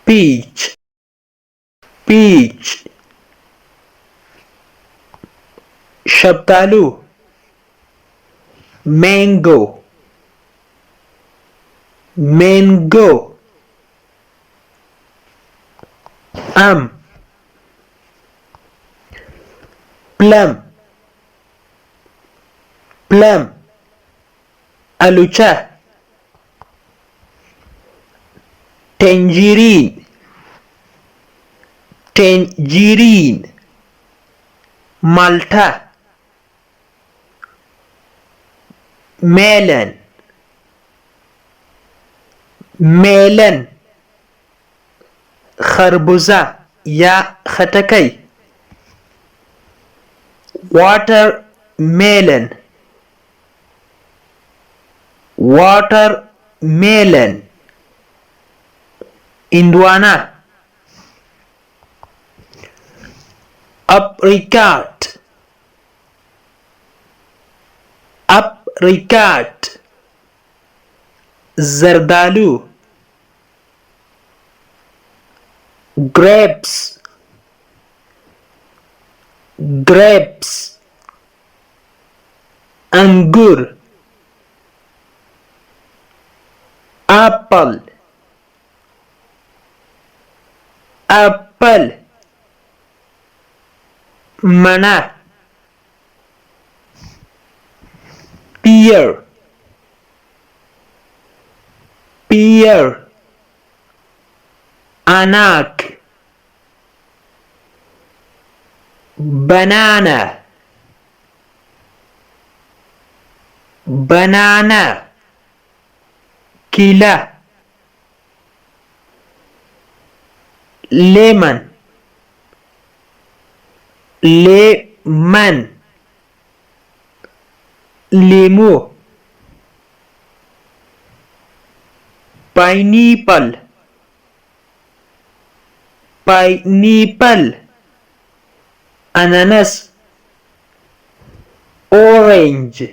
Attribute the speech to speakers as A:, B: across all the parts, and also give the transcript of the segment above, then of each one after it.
A: peach, peach. شفتالو mango, mango. plum, plum. الوچه tangerine, tangerine. مالټه melon, melon. خربوزه یا خټکی watermelon, watermelon. هندوانه apricot, apricot. زردالو grapes, grapes. انګور apple, apple. مڼه pear, pear. اناک banana, banana. کیله lemon, lemon. لیمو pineapple, pineapple. اناناس orange,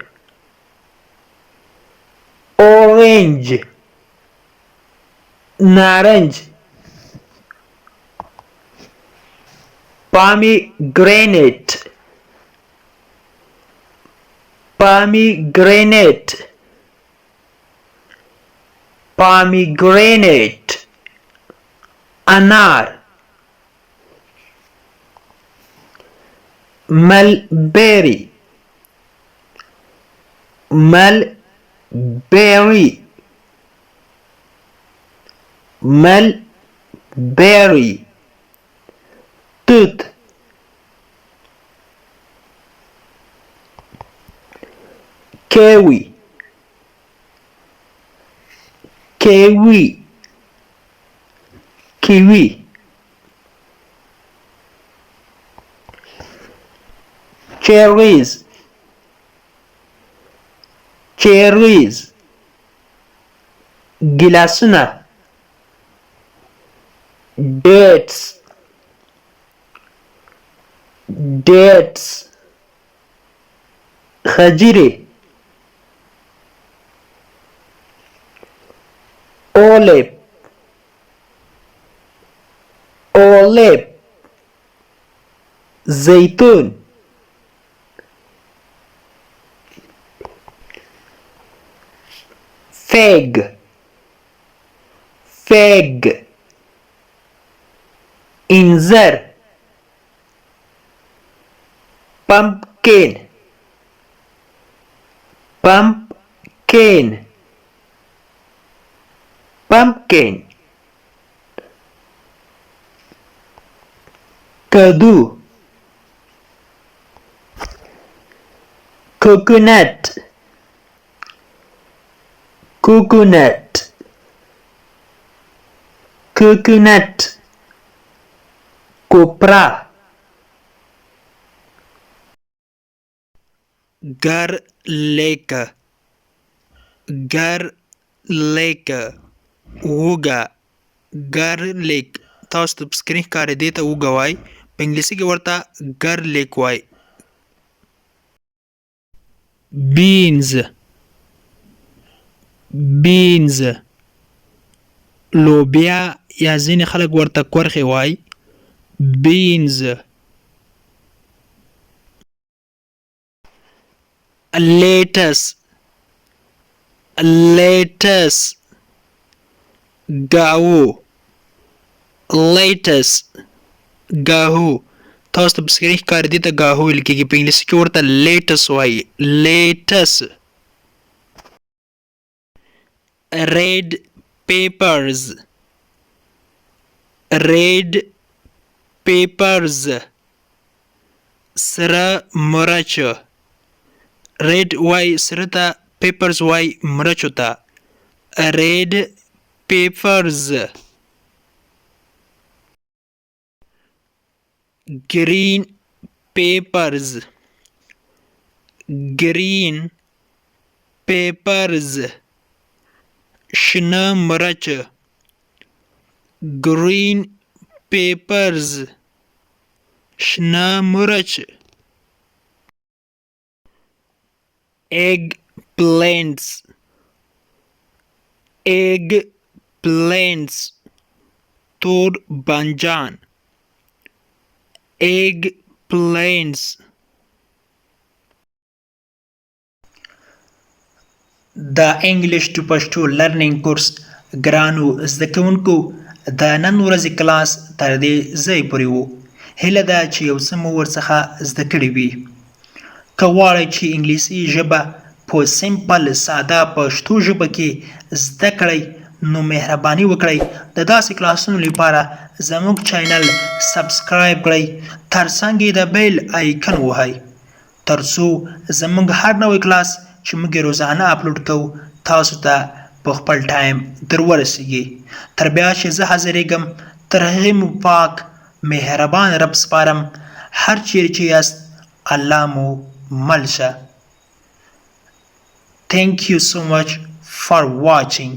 A: orange. نارنج pomegranate, pomegranate, pomegranate. انار mulberry, mulberry, mulberry. توت kiwi, kiwi, kiwi. cherries, cherries. ګلاسونه dates, dates. خجیره olive, olive. زیتون fig, fig. انځر pumpkin, pumpkin, pumpkin. کدو coconut, coconut, coconut. کوپرا garlic, garlic. اوږه garlic. تاسو ته په سکرین ښکاري دې ته اوږه وایي، په انګلیسي کې ورته garlic وایي. beans, beans. لوبیا یا ځینې خلک ورته کورخې وایي. beans lettuce ګاو ګاهو تاسو ته په سکرین ښکاري دې ته ګاهو ویل کېږي په انګلیسي کې ورته لیټس وایي لیټس. red peppers سره مرچ red وای سره ته peppers وای مرچو ته red peppers. green peppers شنه مرچ green peppers شنه مرچ. eggplants تور بانجان eggplants. د انګلیش ټو پښتو لرنینګ کورس ګرانو زده کوونکو د نن ورځې کلاس تر دې ځای پورې و. هیله ده چې یو څه مو ورڅخه زده کړي وي. که غواړئ چې انګلیسي ژبه په سمپل ساده پښتو ژبه کې زده کړئ نو مهرباني وکړئ د داسې کلاسونو لپاره زموږ چینل سبسکرایب کړئ ترڅنګ یې د بیل آیکن ووهئ ترڅو زموږ هر نوی کلاس چې موږ روزانه اپلوډ کوو تاسو ته په خپل ټایم در ورسیږي. تر بیا چې زه حاضرېږم تر هغې مو پاک مهربان رب سپارم. هر چیرې چې یاست الله مو مل شه. Thank you so much for watching.